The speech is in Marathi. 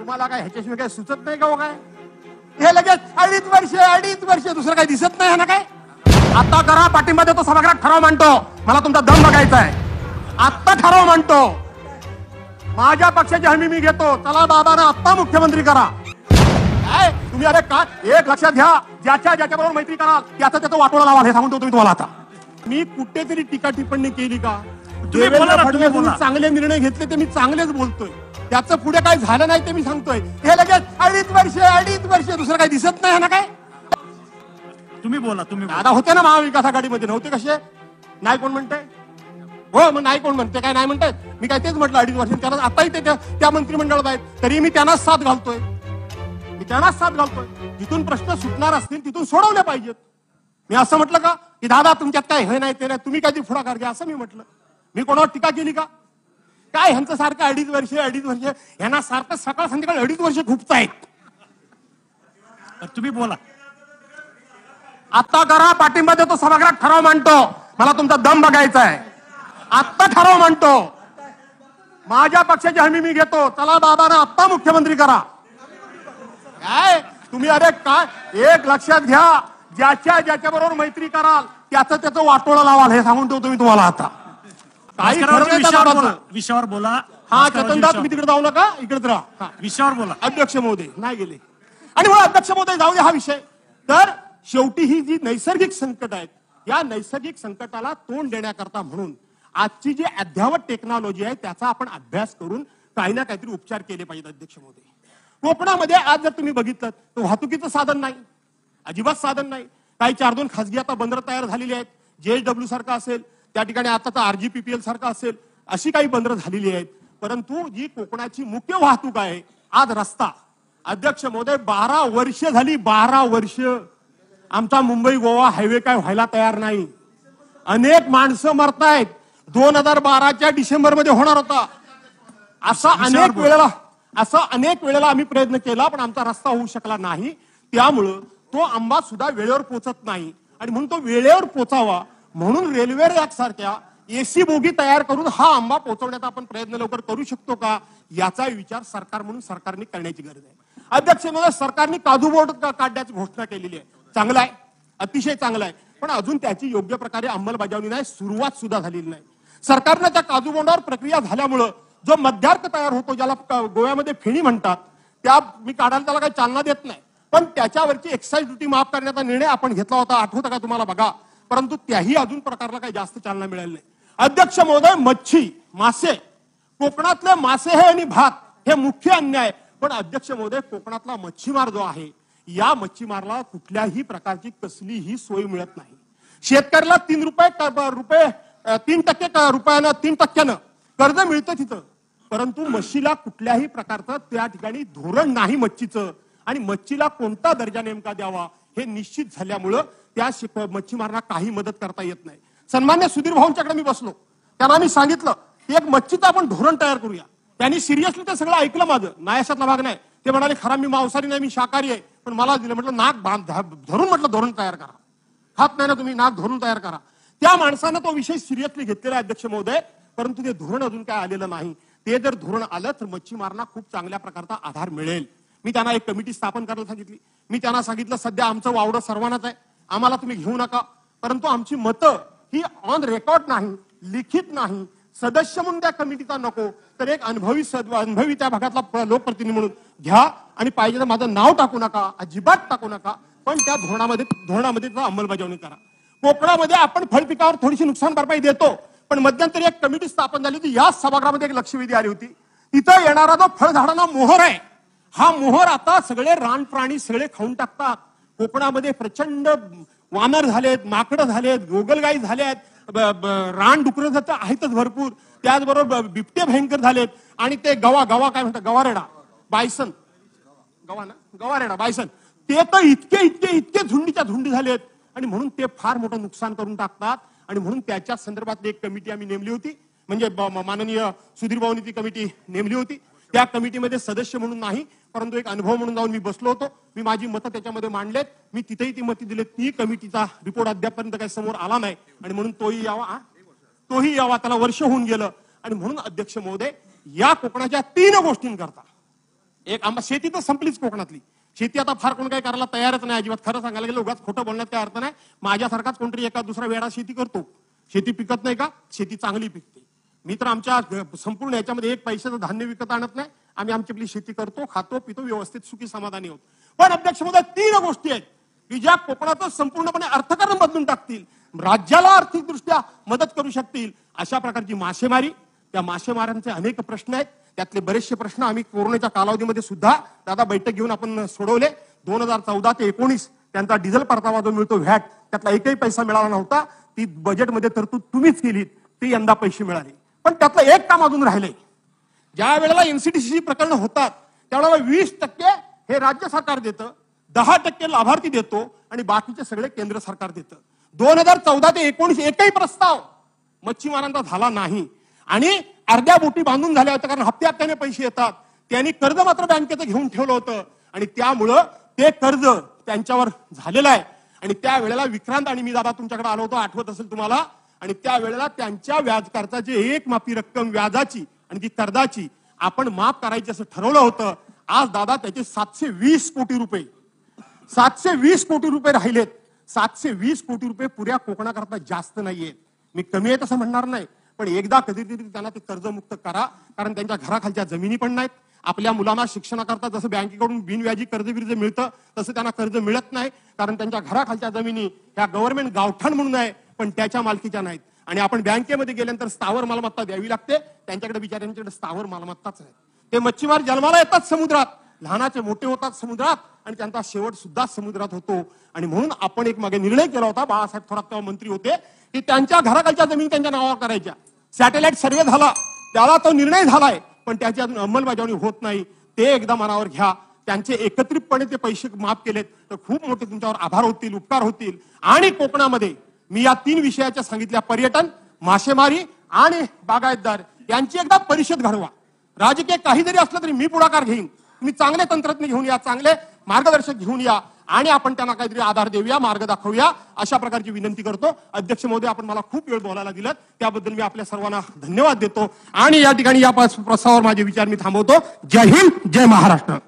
तुम्हाला काय ह्याच्याशिवाय काय सुचत नाही का हो? काय हे लगेच अडीच वर्ष दुसरं काही दिसत नाही ना? काय आता करा, पाठिंबा देतो, सभागृहात ठराव मांडतो, मला तुमचा दम बघायचा आहे. आत्ता ठराव मांडतो, माझ्या पक्षाची हमी मी घेतो, चला बाबांना आत्ता मुख्यमंत्री करा. काय तुम्ही, अरे का एक लक्षात घ्या, ज्याच्याबरोबर मैत्री कराल त्याचं वाटोळा लावाल हे सांगून ठेवतो मी तुम्हाला. आता मी कुठेतरी टीका टिप्पणी केली का? देवेंद्र फडणवीस चांगले निर्णय घेतले ते मी चांगलेच बोलतोय, त्याचं पुढे काय झालं नाही ते मी सांगतोय. हे लगेच अडीच वर्ष दुसरं काही दिसत नाही ना? काय तुम्ही बोला. दादा होते ना महाविकास आघाडीमध्ये, नव्हते कसे? नाही कोण म्हणतंय? हो, मग नाही कोण म्हणते? काय नाही म्हणतायत? मी काय तेच म्हटलं 2.5 वर्ष त्यांना, आताही ते त्या मंत्रिमंडळात आहेत, तरी मी त्यांनाच साथ घालतोय. जिथून प्रश्न सुटणार असतील तिथून सोडवले पाहिजेत. मी असं म्हटलं का की दादा तुमच्यात काय हे नाही ते नाही, तुम्ही काहीतरी पुढाकार घ्या, असं मी म्हटलं? मी कोणावर टीका केली का? काय ह्यांचं सारखं 2.5 वर्ष ह्यांना सारखं सकाळ संध्याकाळ 2.5 वर्ष खूपच आहेत. तुम्ही बोला. आता करा, पाठिंबा देतो, सभागृहात ठराव मांडतो, मला तुमचा दम बघायचा आहे. आत्ता ठराव मांडतो, माझ्या पक्षाची हमी मी घेतो, चला बाबांना आत्ता मुख्यमंत्री करा. काय तुम्ही, अरे काय एक लक्षात घ्या, ज्याच्याबरोबर मैत्री कराल त्याचं वाटोळा लावाल हे सांगून ठेवतो मी तुम्हाला. आता काही विषयावर बोला. हा चेतनदा, तुम्ही तिकडे जाऊ नका, इकडेच राहा. विषयावर बोला. अध्यक्ष महोदय नाही गेले, आणि मग अध्यक्ष महोदय जाऊ दे हा विषय. तर शेवटी ही जी नैसर्गिक संकट आहेत, या नैसर्गिक संकटाला तोंड देण्याकरता म्हणून आजची जी अद्ययावत टेक्नॉलॉजी आहे त्याचा आपण अभ्यास करून काही ना काहीतरी उपचार केले पाहिजेत. अध्यक्ष महोदय, कोकणामध्ये आज जर तुम्ही बघितलं तर वाहतुकीचं साधन नाही, अजिबात साधन नाही. काही 4-2 खासगी आता बंदर तयार झालेली आहेत, JSW सारखं असेल, त्या ठिकाणी आता RGPPL सारखं असेल, अशी काही बंदरं झालेली आहेत. परंतु जी कोकणाची मुख्य वाहतूक आहे, आज रस्ता, अध्यक्ष महोदय 12 वर्ष झाली, 12 वर्ष आमचा मुंबई गोवा हायवे काय व्हायला तयार नाही. अनेक माणसं मरतायत. 2012च्या डिसेंबरमध्ये होणार होता. असा अनेक वेळेला आम्ही प्रयत्न केला, पण आमचा रस्ता होऊ शकला नाही. त्यामुळं तो आंबा सुद्धा वेळेवर पोचत नाही, आणि म्हणून तो वेळेवर पोचावा म्हणून रेल्वे सारख्या AC बोगी तयार करून हा आंबा पोहोचवण्याचा आपण प्रयत्न लवकर करू शकतो का, याचा विचार सरकार म्हणून सरकारने करण्याची गरज आहे. अध्यक्ष महोदय, सरकारने काजू बोर्ड काढण्याची घोषणा केलेली आहे, चांगला आहे, अतिशय चांगला आहे, पण अजून त्याची योग्य प्रकारे अंमलबजावणी नाही, सुरुवात सुद्धा झालेली नाही. सरकारनं त्या काजू बोर्डावर प्रक्रिया झाल्यामुळं जो मध्यार्थ तयार होतो, ज्याला गोव्यामध्ये फेणी म्हणतात, त्या मी काढायला त्याला काही चालना देत नाही, पण त्याच्यावरची एक्साईज ड्युटी माफ करण्याचा निर्णय आपण घेतला होता, आठवतं का तुम्हाला? बघा, परंतु त्याही अजून प्रकारला काही जास्त चालना मिळाली नाही. अध्यक्ष महोदय, मच्छी, मासे, कोकणातले मासे हे आणि भात हे मुख्य अन्न आहे, पण अध्यक्ष महोदय, कोकणातला मच्छीमार जो आहे, या मच्छीमारला कुठल्याही प्रकारची कसलीही सोय मिळत नाही. शेतकऱ्याला 3 टक्क्यानं कर्ज मिळतं तिथं, परंतु मच्छीला कुठल्याही प्रकारचं त्या ठिकाणी धोरण नाही मच्छीचं, आणि मच्छीला कोणता दर्जा नेमका द्यावा हे निश्चित झाल्यामुळं त्या मच्छीमारांना काही मदत करता येत नाही. सन्मान्य सुधीर भाऊंच्याकडे मी बसलो, त्यांना मी सांगितलं की एक मच्छीचं आपण धोरण तयार करूया. त्यांनी सिरियसली ते सगळं ऐकलं, माझं नायाशातला भाग नाही. ते म्हणाले, खरा मी मांसाहारी नाही, मी शाकाहारी आहे, पण मला दिलं. म्हटलं नाक धरून म्हटलं धोरण तयार करा, खात नाही ना तुम्ही, नाक धरून तयार करा. त्या माणसानं तो विषय सिरियसली घेतलेला आहे अध्यक्ष महोदय, परंतु ते धोरण अजून काय आलेलं नाही. ते जर धोरण आलं तर मच्छीमारांना खूप चांगल्या प्रकारचा आधार मिळेल. मी त्यांना एक कमिटी स्थापन करायला सांगितली. मी त्यांना सांगितलं, सध्या आमचं वावडं सर्वांनाच आहे, आम्हाला तुम्ही घेऊ नका, परंतु आमची मतं ही ऑन रेकॉर्ड नाही, लिखित नाही, सदस्य म्हणून त्या कमिटीचा नको, तर एक अनुभवी त्या भागातला लोकप्रतिनिधी म्हणून घ्या, आणि पाहिजे तर माझं नाव टाकू नका, अजिबात टाकू नका, पण त्या धोरणामध्ये अंमलबजावणी करा. कोकणामध्ये आपण फळपिकावर थोडीशी नुकसान भरपाई देतो, पण मध्यंतरी एक कमिटी स्थापन झाली होती, याच सभागृहामध्ये एक लक्षवेधी आली होती. तिथं येणारा जो फळझाडांना मोहर आहे, हा मोहर आता सगळे रान प्राणी सगळे खाऊन टाकतात. कोकणामध्ये प्रचंड वानर झालेत, माकडं झालेत, गोगलगाई झाल्यात, रान डुकरं आहेतच भरपूर, त्याचबरोबर बिबटे भयंकर झालेत, आणि ते गवा काय म्हणतात, गवारेडा बायसन, गवारेडा बायसन, ते तर इतके झुंडीच्या झुंडी झालेत, आणि म्हणून ते फार मोठं नुकसान करून टाकतात. आणि म्हणून त्याच्या संदर्भात एक कमिटी आम्ही नेमली होती, म्हणजे माननीय सुधीर भाऊंनी ती कमिटी नेमली होती. त्या कमिटीमध्ये सदस्य म्हणून नाही, परंतु एक अनुभव म्हणून जाऊन मी बसलो होतो. मी माझी मतं त्याच्यामध्ये मांडलेत, मी तिथेही ती मतं दिलेत. ती कमिटीचा रिपोर्ट अद्यापर्यंत काही समोर आला नाही, आणि म्हणून तोही यावा, त्याला वर्ष होऊन गेलं. आणि म्हणून अध्यक्ष महोदय, या कोकणाच्या 3 गोष्टींकरता शेती तर संपलीच कोकणातली. शेती आता फार कोण काही करायला तयारच नाही अजिबात. खरं सांगायला गेलं उगाच खोटं बोलण्यात काही अर्थ नाही. माझ्यासारखाच कोणतरी एका दुसरा वेळा शेती करतो. शेती पिकत नाही का? शेती चांगली पिकते. मी तर आमच्या संपूर्ण याच्यामध्ये एक पैशाचं धान्य विकत आणत नाही. आम्ही आमची आपली शेती करतो, खातो, पितो, व्यवस्थित सुखी समाधानी आहोत. पण अध्यक्ष महोदय, 3 गोष्टी आहेत की ज्या कोकणाचं संपूर्णपणे अर्थकारण बदलून टाकतील, राज्याला आर्थिकदृष्ट्या मदत करू शकतील. अशा प्रकारची मासेमारी, त्या मासेमारांचे अनेक प्रश्न आहेत. त्यातले बरेचसे प्रश्न आम्ही कोरोनाच्या कालावधीमध्ये सुद्धा दादा बैठक घेऊन आपण सोडवले. 2014 ते 19 त्यांचा डिझेल परतावा जो मिळतो व्हॅट, त्यातला एकही पैसा मिळाला नव्हता. ती बजेटमध्ये तरतूद तुम्हीच केली, ती यंदा पैसे मिळाले. पण त्यातलं एक काम अजून राहिलंय. ज्या वेळेला एनसीडीसी प्रकरण होतात त्यावेळेला 20% हे राज्य सरकार देतं, 10% लाभार्थी देतो आणि बाकीचे सगळे केंद्र सरकार देतं. 2014 ते 19 एकही प्रस्ताव मच्छीमारांचा झाला नाही. आणि अर्ध्या बोटी बांधून झाल्या होत्या, कारण हप्ते हप्त्याने पैसे येतात. त्यांनी कर्ज मात्र बँकेचं घेऊन ठेवलं होतं आणि त्यामुळं ते कर्ज त्यांच्यावर झालेलं आहे. आणि त्यावेळेला विक्रांत आणि मी दादा तुमच्याकडे आलो होतो, आठवत असेल तुम्हाला. आणि त्यावेळेला त्यांच्या व्याज खर्चाची एक माफी रक्कम व्याजाची आणि ती कर्जाची आपण माफ करायची असं ठरवलं होतं. आज दादा त्याचे 720 कोटी रुपये 720 कोटी रुपये राहिलेत. 720 कोटी रुपये पुऱ्या कोकणाकरता जास्त नाहीयेत. मी कमी आहे तसं म्हणणार नाही, पण एकदा कधीतरी त्यांना ते कर्जमुक्त करा. कारण त्यांच्या घराखालच्या जमिनी पण नाहीत. आपल्या मुलांना शिक्षणाकरता जसं बँकेकडून बिनव्याजी कर्ज मिळतं तसं त्यांना कर्ज मिळत नाही. कारण त्यांच्या घराखालच्या जमिनी ह्या गव्हर्नमेंट गावठाण म्हणून आहे, पण त्याच्या मालकीच्या नाहीत. आणि आपण बँकेमध्ये गेल्यानंतर स्थावर मालमत्ता द्यावी लागते. त्यांच्याकडे बिचाऱ्यांच्याकडे स्थावर मालमत्ताच नाही. ते मच्छीमार जन्माला येतात समुद्रात, लहानाचे मोठे होतात समुद्रात आणि त्यांचा शेवट सुद्धा समुद्रात होतो. आणि म्हणून आपण एक मागे निर्णय केला होता, बाळासाहेब थोरात तेव्हा मंत्री होते, की त्यांच्या घराखालच्या जमीन त्यांच्या नावावर करायच्या. सॅटेलाइट सर्वे झाला, त्याला तो निर्णय झालाय, पण त्याची अजून अंमलबजावणी होत नाही. ते एकदा मनावर घ्या. त्यांचे एकत्रितपणे ते पैसे माफ केलेत तर खूप मोठे तुमच्यावर आभार होतील, उपकार होतील. आणि कोकणामध्ये मी या 3 विषयाच्या सांगितल्या, पर्यटन, मासेमारी आणि बागायतदार यांची एकदा परिषद घडवा. राजकीय काही जरी असलं तरी मी पुढाकार घेईन. तुम्ही चांगले तंत्रज्ञ घेऊन या, चांगले मार्गदर्शक घेऊन या आणि आपण त्यांना काहीतरी आधार देऊया, मार्ग दाखवूया, अशा प्रकारची विनंती करतो. अध्यक्ष महोदय, आपण मला खूप वेळ बोलायला दिलात त्याबद्दल मी आपल्या सर्वांना धन्यवाद देतो. आणि या ठिकाणी या प्रस्तावावर माझे विचार मी थांबवतो. जय हिंद, जय महाराष्ट्र.